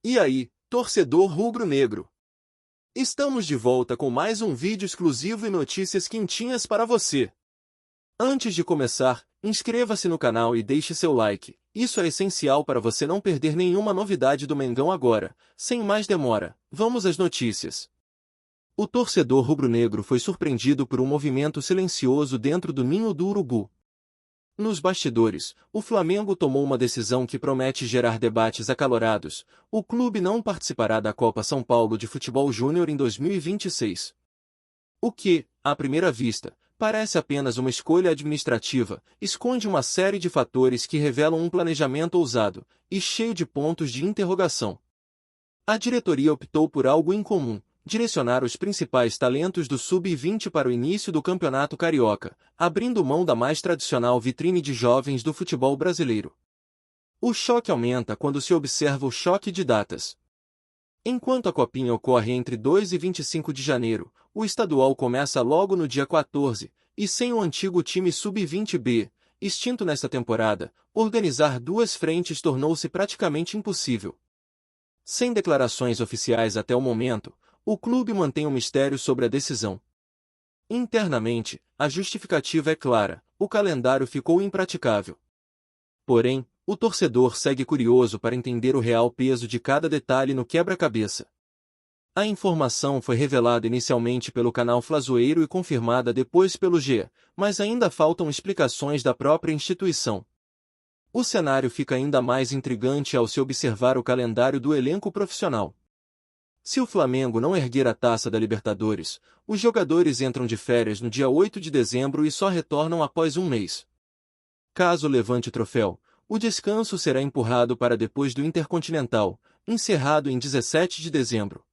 E aí, torcedor rubro-negro? Estamos de volta com mais um vídeo exclusivo e notícias quentinhas para você. Antes de começar, inscreva-se no canal e deixe seu like. Isso é essencial para você não perder nenhuma novidade do Mengão agora. Sem mais demora, vamos às notícias. O torcedor rubro-negro foi surpreendido por um movimento silencioso dentro do ninho do urubu. Nos bastidores, o Flamengo tomou uma decisão que promete gerar debates acalorados. O clube não participará da Copa São Paulo de Futebol Júnior em 2026. O que, à primeira vista, parece apenas uma escolha administrativa, esconde uma série de fatores que revelam um planejamento ousado e cheio de pontos de interrogação. A diretoria optou por algo incomum: direcionar os principais talentos do Sub-20 para o início do Campeonato Carioca, abrindo mão da mais tradicional vitrine de jovens do futebol brasileiro. O choque aumenta quando se observa o choque de datas. Enquanto a Copinha ocorre entre 2 e 25 de janeiro, o estadual começa logo no dia 14, e sem o antigo time Sub-20B, extinto nesta temporada, organizar duas frentes tornou-se praticamente impossível. Sem declarações oficiais até o momento, o clube mantém um mistério sobre a decisão. Internamente, a justificativa é clara: o calendário ficou impraticável. Porém, o torcedor segue curioso para entender o real peso de cada detalhe no quebra-cabeça. A informação foi revelada inicialmente pelo canal Flazoeiro e confirmada depois pelo G, mas ainda faltam explicações da própria instituição. O cenário fica ainda mais intrigante ao se observar o calendário do elenco profissional. Se o Flamengo não erguer a taça da Libertadores, os jogadores entram de férias no dia 8 de dezembro e só retornam após um mês. Caso levante o troféu, o descanso será empurrado para depois do Intercontinental, encerrado em 17 de dezembro.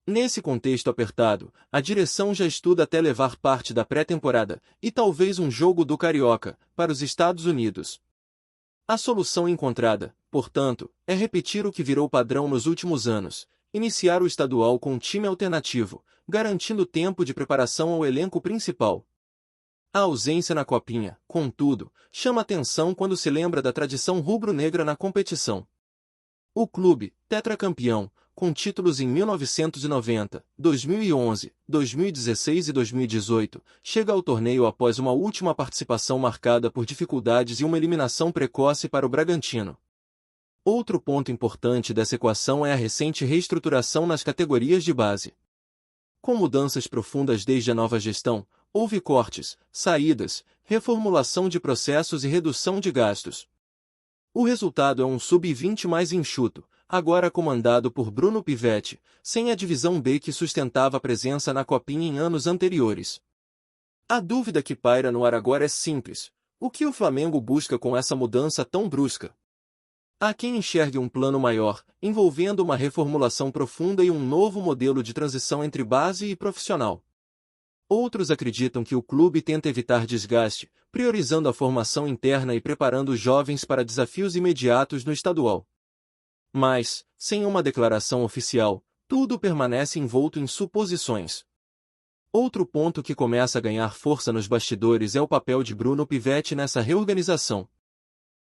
Nesse contexto apertado, a direção já estuda até levar parte da pré-temporada, e talvez um jogo do Carioca, para os Estados Unidos. A solução encontrada, portanto, é repetir o que virou padrão nos últimos anos: iniciar o estadual com um time alternativo, garantindo tempo de preparação ao elenco principal. A ausência na Copinha, contudo, chama atenção quando se lembra da tradição rubro-negra na competição. O clube, tetracampeão, com títulos em 1990, 2011, 2016 e 2018, chega ao torneio após uma última participação marcada por dificuldades e uma eliminação precoce para o Bragantino. Outro ponto importante dessa equação é a recente reestruturação nas categorias de base. Com mudanças profundas desde a nova gestão, houve cortes, saídas, reformulação de processos e redução de gastos. O resultado é um Sub-20 mais enxuto, agora comandado por Bruno Pivetti, sem a divisão B que sustentava a presença na Copinha em anos anteriores. A dúvida que paira no ar agora é simples: o que o Flamengo busca com essa mudança tão brusca? Há quem enxergue um plano maior, envolvendo uma reformulação profunda e um novo modelo de transição entre base e profissional. Outros acreditam que o clube tenta evitar desgaste, priorizando a formação interna e preparando os jovens para desafios imediatos no estadual. Mas, sem uma declaração oficial, tudo permanece envolto em suposições. Outro ponto que começa a ganhar força nos bastidores é o papel de Bruno Pivetti nessa reorganização.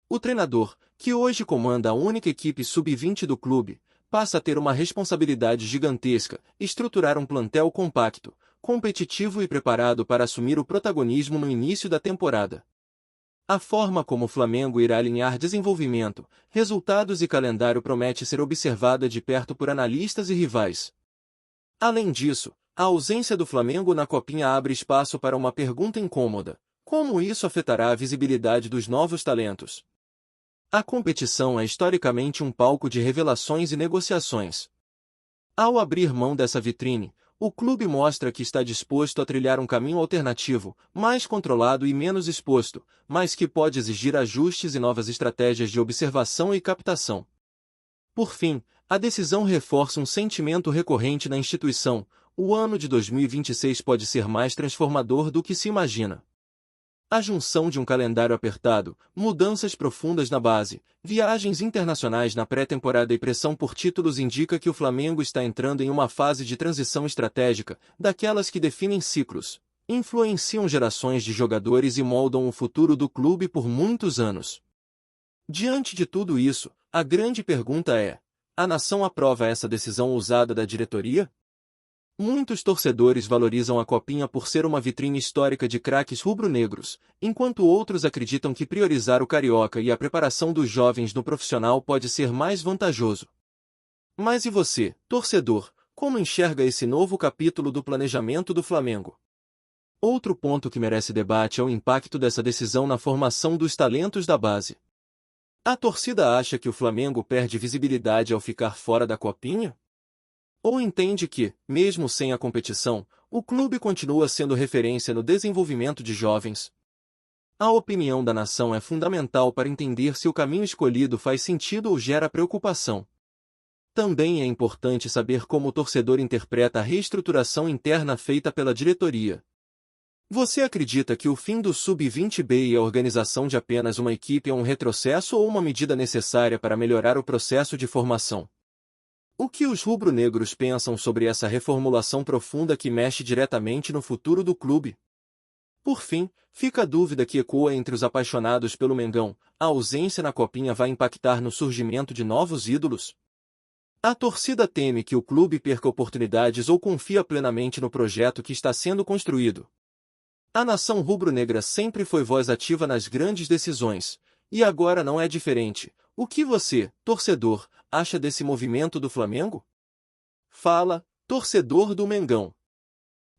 O treinador, que hoje comanda a única equipe sub-20 do clube, passa a ter uma responsabilidade gigantesca: estruturar um plantel compacto, competitivo e preparado para assumir o protagonismo no início da temporada. A forma como o Flamengo irá alinhar desenvolvimento, resultados e calendário promete ser observada de perto por analistas e rivais. Além disso, a ausência do Flamengo na Copinha abre espaço para uma pergunta incômoda: como isso afetará a visibilidade dos novos talentos? A competição é historicamente um palco de revelações e negociações. Ao abrir mão dessa vitrine, o clube mostra que está disposto a trilhar um caminho alternativo, mais controlado e menos exposto, mas que pode exigir ajustes e novas estratégias de observação e captação. Por fim, a decisão reforça um sentimento recorrente na instituição: o ano de 2026 pode ser mais transformador do que se imagina. A junção de um calendário apertado, mudanças profundas na base, viagens internacionais na pré-temporada e pressão por títulos indica que o Flamengo está entrando em uma fase de transição estratégica, daquelas que definem ciclos, influenciam gerações de jogadores e moldam o futuro do clube por muitos anos. Diante de tudo isso, a grande pergunta é: A nação aprova essa decisão ousada da diretoria? Muitos torcedores valorizam a Copinha por ser uma vitrine histórica de craques rubro-negros, enquanto outros acreditam que priorizar o Carioca e a preparação dos jovens no profissional pode ser mais vantajoso. Mas e você, torcedor, como enxerga esse novo capítulo do planejamento do Flamengo? Outro ponto que merece debate é o impacto dessa decisão na formação dos talentos da base. A torcida acha que o Flamengo perde visibilidade ao ficar fora da Copinha? Ou entende que, mesmo sem a competição, o clube continua sendo referência no desenvolvimento de jovens? A opinião da nação é fundamental para entender se o caminho escolhido faz sentido ou gera preocupação. Também é importante saber como o torcedor interpreta a reestruturação interna feita pela diretoria. Você acredita que o fim do Sub-20B e a organização de apenas uma equipe é um retrocesso ou uma medida necessária para melhorar o processo de formação? O que os rubro-negros pensam sobre essa reformulação profunda que mexe diretamente no futuro do clube? Por fim, fica a dúvida que ecoa entre os apaixonados pelo Mengão: a ausência na Copinha vai impactar no surgimento de novos ídolos? A torcida teme que o clube perca oportunidades ou confia plenamente no projeto que está sendo construído? A nação rubro-negra sempre foi voz ativa nas grandes decisões, e agora não é diferente. O que você, torcedor, acha desse movimento do Flamengo? Fala, torcedor do Mengão!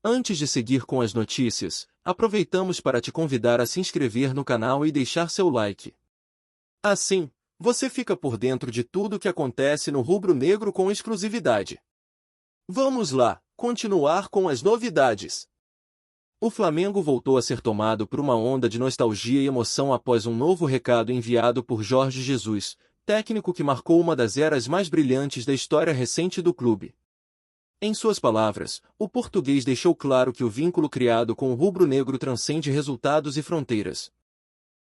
Antes de seguir com as notícias, aproveitamos para te convidar a se inscrever no canal e deixar seu like. Assim, você fica por dentro de tudo o que acontece no rubro-negro com exclusividade. Vamos lá, continuar com as novidades. O Flamengo voltou a ser tomado por uma onda de nostalgia e emoção após um novo recado enviado por Jorge Jesus, técnico que marcou uma das eras mais brilhantes da história recente do clube. Em suas palavras, o português deixou claro que o vínculo criado com o rubro-negro transcende resultados e fronteiras.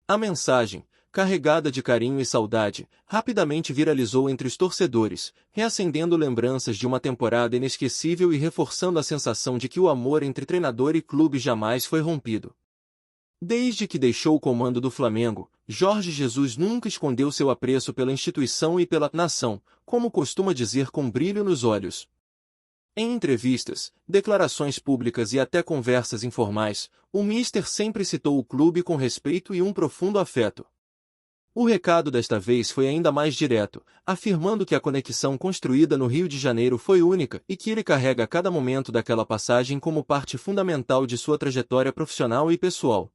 A mensagem, carregada de carinho e saudade, rapidamente viralizou entre os torcedores, reacendendo lembranças de uma temporada inesquecível e reforçando a sensação de que o amor entre treinador e clube jamais foi rompido. Desde que deixou o comando do Flamengo, Jorge Jesus nunca escondeu seu apreço pela instituição e pela nação, como costuma dizer com brilho nos olhos. Em entrevistas, declarações públicas e até conversas informais, o Mister sempre citou o clube com respeito e um profundo afeto. O recado desta vez foi ainda mais direto, afirmando que a conexão construída no Rio de Janeiro foi única e que ele carrega cada momento daquela passagem como parte fundamental de sua trajetória profissional e pessoal.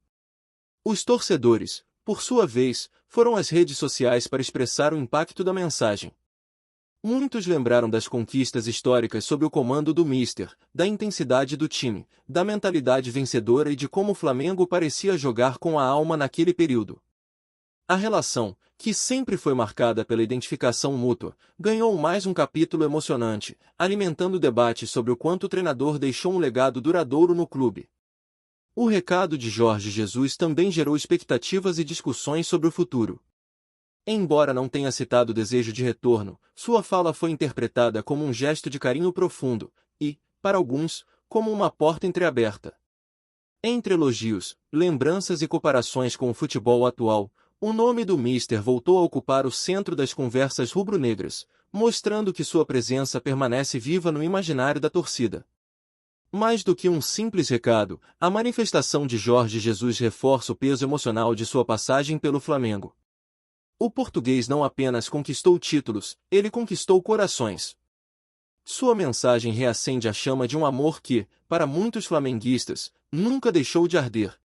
Os torcedores, por sua vez, foram às redes sociais para expressar o impacto da mensagem. Muitos lembraram das conquistas históricas sob o comando do Mister, da intensidade do time, da mentalidade vencedora e de como o Flamengo parecia jogar com a alma naquele período. A relação, que sempre foi marcada pela identificação mútua, ganhou mais um capítulo emocionante, alimentando debates sobre o quanto o treinador deixou um legado duradouro no clube. O recado de Jorge Jesus também gerou expectativas e discussões sobre o futuro. Embora não tenha citado o desejo de retorno, sua fala foi interpretada como um gesto de carinho profundo e, para alguns, como uma porta entreaberta. Entre elogios, lembranças e comparações com o futebol atual, o nome do Mister voltou a ocupar o centro das conversas rubro-negras, mostrando que sua presença permanece viva no imaginário da torcida. Mais do que um simples recado, a manifestação de Jorge Jesus reforça o peso emocional de sua passagem pelo Flamengo. O português não apenas conquistou títulos, ele conquistou corações. Sua mensagem reacende a chama de um amor que, para muitos flamenguistas, nunca deixou de arder.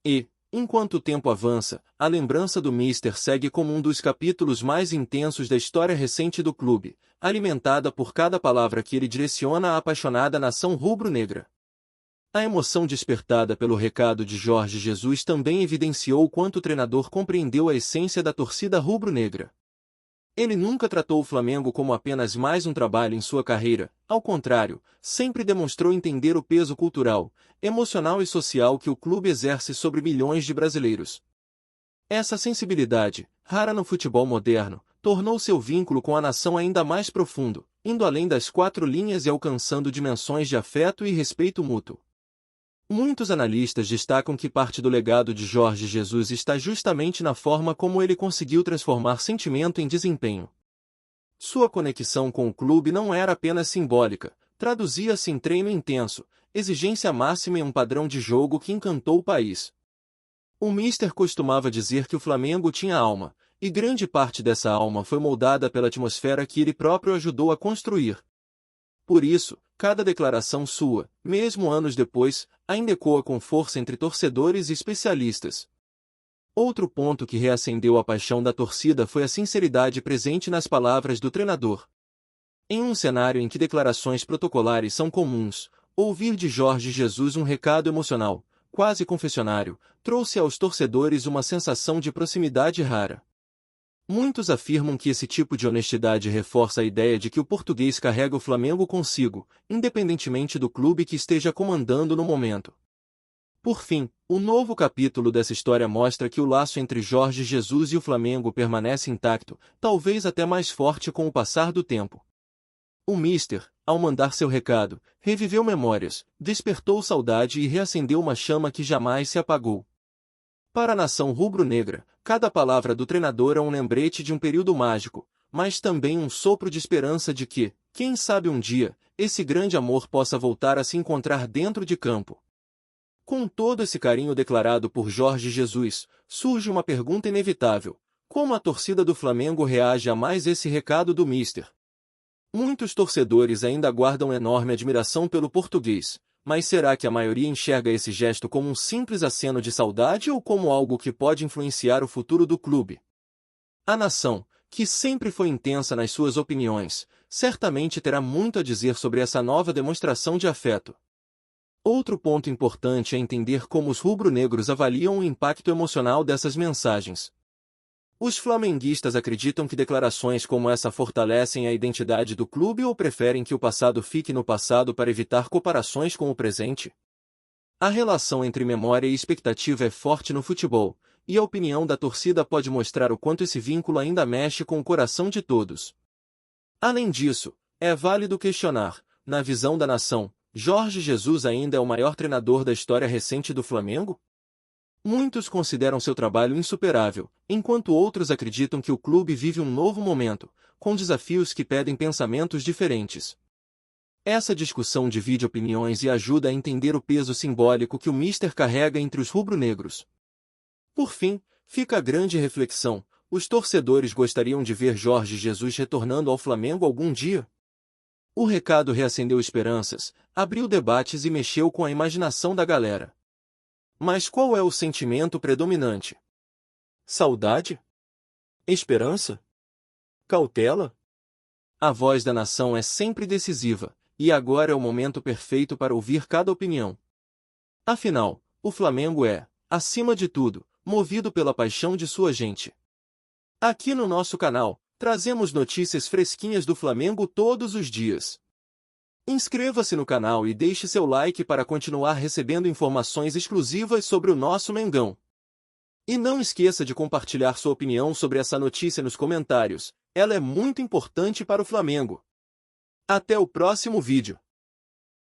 E, enquanto o tempo avança, a lembrança do Mister segue como um dos capítulos mais intensos da história recente do clube, alimentada por cada palavra que ele direciona à apaixonada nação rubro-negra. A emoção despertada pelo recado de Jorge Jesus também evidenciou o quanto o treinador compreendeu a essência da torcida rubro-negra. Ele nunca tratou o Flamengo como apenas mais um trabalho em sua carreira, ao contrário, sempre demonstrou entender o peso cultural, emocional e social que o clube exerce sobre milhões de brasileiros. Essa sensibilidade, rara no futebol moderno, tornou seu vínculo com a nação ainda mais profundo, indo além das quatro linhas e alcançando dimensões de afeto e respeito mútuo. Muitos analistas destacam que parte do legado de Jorge Jesus está justamente na forma como ele conseguiu transformar sentimento em desempenho. Sua conexão com o clube não era apenas simbólica, traduzia-se em treino intenso, exigência máxima e um padrão de jogo que encantou o país. O mister costumava dizer que o Flamengo tinha alma, e grande parte dessa alma foi moldada pela atmosfera que ele próprio ajudou a construir. Por isso, cada declaração sua, mesmo anos depois, ainda ecoa com força entre torcedores e especialistas. Outro ponto que reacendeu a paixão da torcida foi a sinceridade presente nas palavras do treinador. Em um cenário em que declarações protocolares são comuns, ouvir de Jorge Jesus um recado emocional, quase confessionário, trouxe aos torcedores uma sensação de proximidade rara. Muitos afirmam que esse tipo de honestidade reforça a ideia de que o português carrega o Flamengo consigo, independentemente do clube que esteja comandando no momento. Por fim, o novo capítulo dessa história mostra que o laço entre Jorge Jesus e o Flamengo permanece intacto, talvez até mais forte com o passar do tempo. O mister, ao mandar seu recado, reviveu memórias, despertou saudade e reacendeu uma chama que jamais se apagou. Para a nação rubro-negra, cada palavra do treinador é um lembrete de um período mágico, mas também um sopro de esperança de que, quem sabe um dia, esse grande amor possa voltar a se encontrar dentro de campo. Com todo esse carinho declarado por Jorge Jesus, surge uma pergunta inevitável: como a torcida do Flamengo reage a mais esse recado do mister? Muitos torcedores ainda guardam enorme admiração pelo português, mas será que a maioria enxerga esse gesto como um simples aceno de saudade ou como algo que pode influenciar o futuro do clube? A nação, que sempre foi intensa nas suas opiniões, certamente terá muito a dizer sobre essa nova demonstração de afeto. Outro ponto importante é entender como os rubro-negros avaliam o impacto emocional dessas mensagens. Os flamenguistas acreditam que declarações como essa fortalecem a identidade do clube ou preferem que o passado fique no passado para evitar comparações com o presente? A relação entre memória e expectativa é forte no futebol, e a opinião da torcida pode mostrar o quanto esse vínculo ainda mexe com o coração de todos. Além disso, é válido questionar, na visão da nação, Jorge Jesus ainda é o maior treinador da história recente do Flamengo? Muitos consideram seu trabalho insuperável, enquanto outros acreditam que o clube vive um novo momento, com desafios que pedem pensamentos diferentes. Essa discussão divide opiniões e ajuda a entender o peso simbólico que o mister carrega entre os rubro-negros. Por fim, fica a grande reflexão: os torcedores gostariam de ver Jorge Jesus retornando ao Flamengo algum dia? O recado reacendeu esperanças, abriu debates e mexeu com a imaginação da galera. Mas qual é o sentimento predominante? Saudade? Esperança? Cautela? A voz da nação é sempre decisiva, e agora é o momento perfeito para ouvir cada opinião. Afinal, o Flamengo é, acima de tudo, movido pela paixão de sua gente. Aqui no nosso canal, trazemos notícias fresquinhas do Flamengo todos os dias. Inscreva-se no canal e deixe seu like para continuar recebendo informações exclusivas sobre o nosso Mengão. E não esqueça de compartilhar sua opinião sobre essa notícia nos comentários, ela é muito importante para o Flamengo. Até o próximo vídeo.